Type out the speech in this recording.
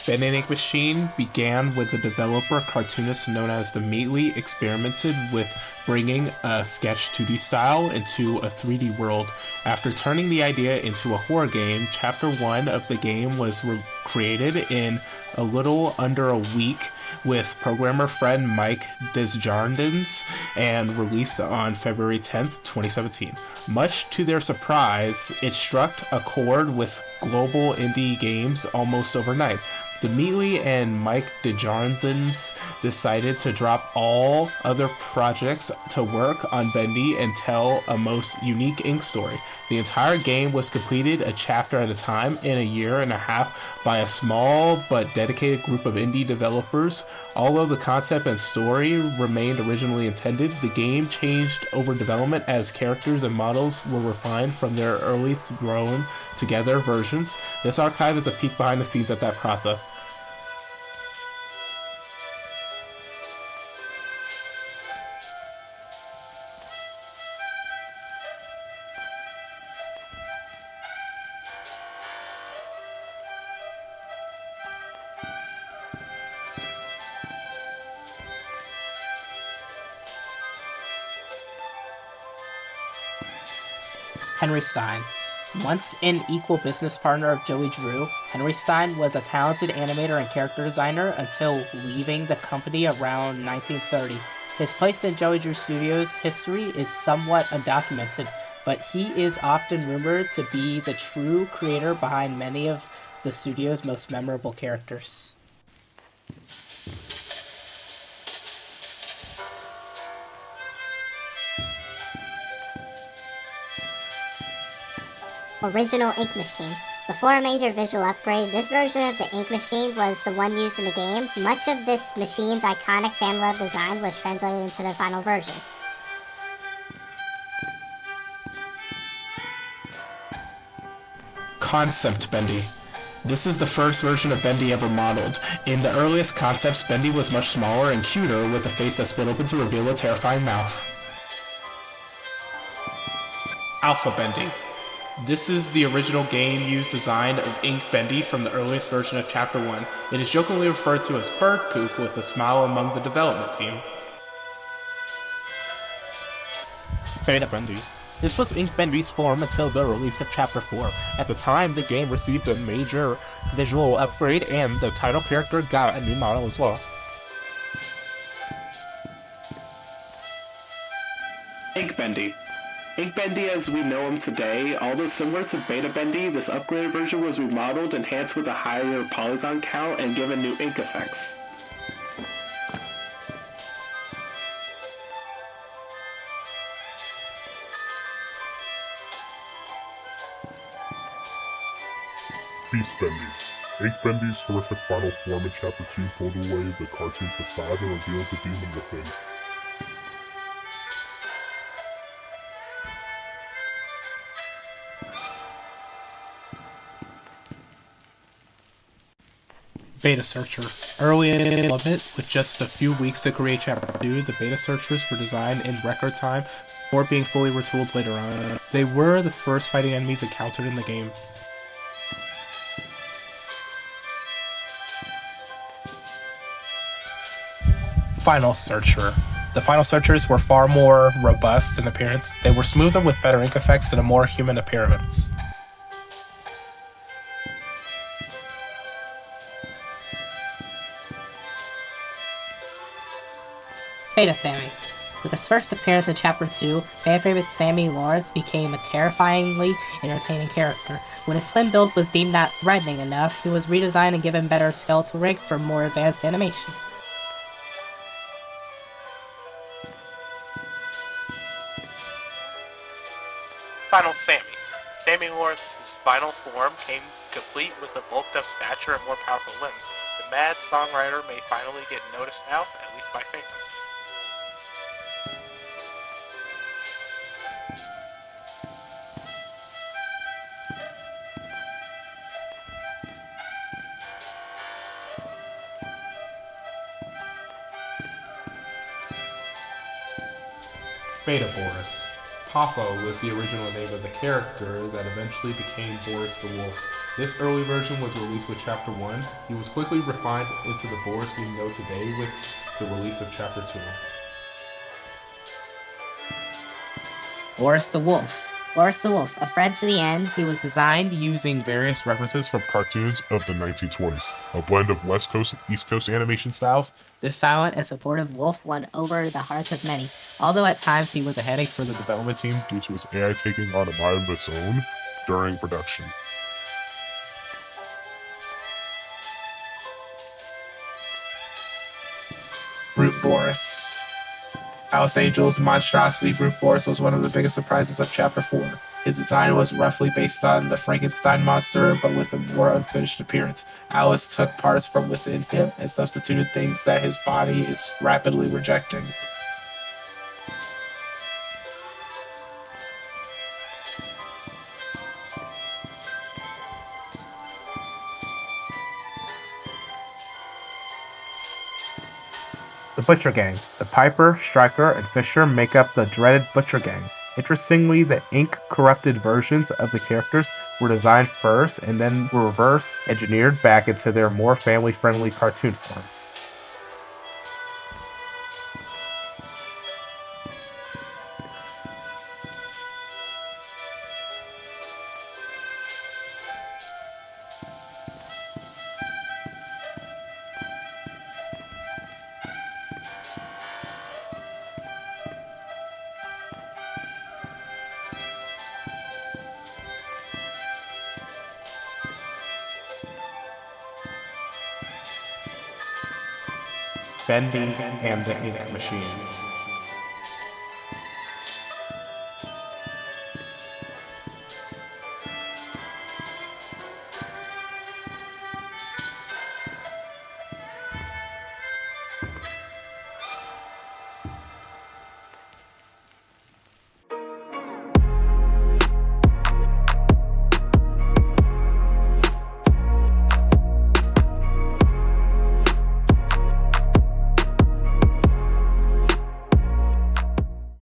Bendy Ink Machine began with the developer cartoonist known as the Meatly experimented with bringing a sketch 2D style into a 3D world. After turning the idea into a horror game, Chapter 1 of the game was created in a little under a week with programmer friend Mike Desjardins and released on February 10th, 2017. Much to their surprise, it struck a chord with global indie games almost overnight. The Mealy and Mike Desjardins decided to drop all other projects to work on Bendy and tell a most unique ink story. The entire game was completed a chapter at a time in a year and a half by a small but dedicated group of indie developers. Although the concept and story remained originally intended, the game changed over development as characters and models were refined from their early thrown together versions. This archive is a peek behind the scenes at that process. Henry Stein. Once an equal business partner of Joey Drew, Henry Stein was a talented animator and character designer until leaving the company around 1930. His place in Joey Drew Studios' history is somewhat undocumented, but he is often rumored to be the true creator behind many of the studio's most memorable characters. Original ink machine. Before a major visual upgrade, this version of the ink machine was the one used in the game. Much of this machine's iconic fan-loved design was translated into the final version. Concept Bendy. This is the first version of Bendy ever modeled. In the earliest concepts, Bendy was much smaller and cuter with a face that split open to reveal a terrifying mouth. Alpha Bendy. This is the original game-used design of Ink Bendy from the earliest version of Chapter 1. It is jokingly referred to as bird poop with a smile among the development team. Beta Bendy. This was Ink Bendy's form until the release of Chapter 4. At the time, the game received a major visual upgrade and the title character got a new model as well. Ink Bendy. Ink Bendy as we know him today, although similar to Beta Bendy, this upgraded version was remodeled, enhanced with a higher polygon count, and given new ink effects. Beast Bendy. Ink Bendy's horrific final form in Chapter 2 pulled away the cartoon facade and revealed the demon within. Beta Searcher. Early in development, with just a few weeks to create Chapter 2, the Beta Searchers were designed in record time before being fully retooled later on. They were the first fighting enemies encountered in the game. Final Searcher. The Final Searchers were far more robust in appearance. They were smoother with better ink effects and a more human appearance. Beta Sammy. With his first appearance in Chapter 2, fan favorite Sammy Lawrence became a terrifyingly entertaining character. When his slim build was deemed not threatening enough, he was redesigned and given better skeletal rig for more advanced animation. Final Sammy. Sammy Lawrence's final form came complete with a bulked up stature and more powerful limbs. The mad songwriter may finally get noticed now, at least by favorites. Beta Boris. Papa was the original name of the character that eventually became Boris the Wolf. This early version was released with Chapter 1. He was quickly refined into the Boris we know today with the release of Chapter 2. Boris the Wolf. Boris the Wolf, a friend to the end, he was designed using Various references from cartoons of the 1920s, a blend of West Coast and East Coast animation styles. This silent and supportive wolf won over the hearts of many, although at times he was a headache For the development team due to its AI taking on a mind of its own during production. Brute Boris. Alice Angel's monstrosity Brute Boris was one of the biggest surprises of Chapter 4. His design was roughly based on the Frankenstein monster, but with a more unfinished appearance. Alice took parts from within him and substituted things that his body is rapidly rejecting. The Butcher Gang. The Piper, Striker, and Fisher make up the dreaded Butcher Gang. Interestingly, the ink-corrupted versions of the characters were designed first and then were reverse engineered back into their more family-friendly cartoon forms. Bendy and the Ink Machine.